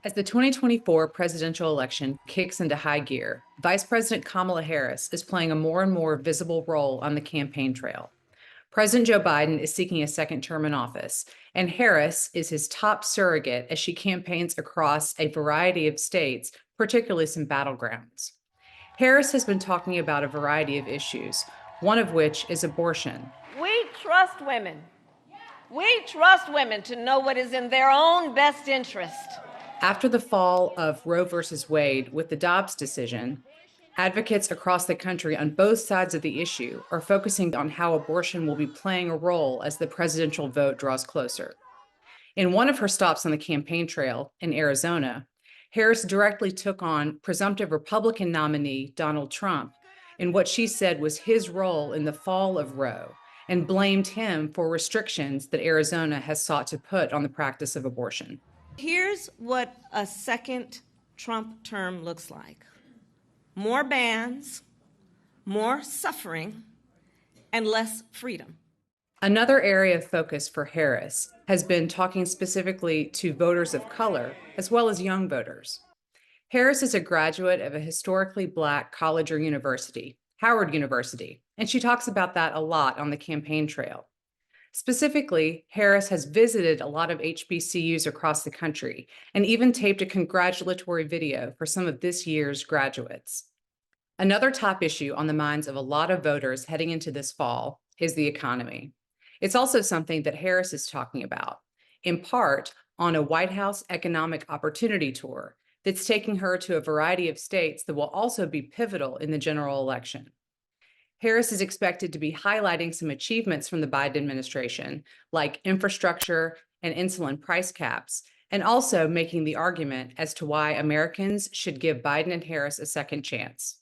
As the 2024 presidential election kicks into high gear, Vice President Kamala Harris is playing a more and more visible role on the campaign trail. President Joe Biden is seeking a second term in office, and Harris is his top surrogate as she campaigns across a variety of states, particularly some battlegrounds. Harris has been talking about a variety of issues, one of which is abortion. We trust women. We trust women to know what is in their own best interest. After the fall of Roe v. Wade with the Dobbs decision, advocates across the country on both sides of the issue are focusing on how abortion will be playing a role as the presidential vote draws closer. In one of her stops on the campaign trail in Arizona, Harris directly took on presumptive Republican nominee Donald Trump in what she said was his role in the fall of Roe and blamed him for restrictions that Arizona has sought to put on the practice of abortion. Here's what a second Trump term looks like: more bans, more suffering, and less freedom. Another area of focus for Harris has been talking specifically to voters of color, as well as young voters. Harris is a graduate of a historically Black college or university, Howard University, and she talks about that a lot on the campaign trail. Specifically, Harris has visited a lot of HBCUs across the country and even taped a congratulatory video for some of this year's graduates. Another top issue on the minds of a lot of voters heading into this fall is the economy. It's also something that Harris is talking about, in part on a White House economic opportunity tour that's taking her to a variety of states that will also be pivotal in the general election. Harris is expected to be highlighting some achievements from the Biden administration, like infrastructure and insulin price caps, and also making the argument as to why Americans should give Biden and Harris a second chance.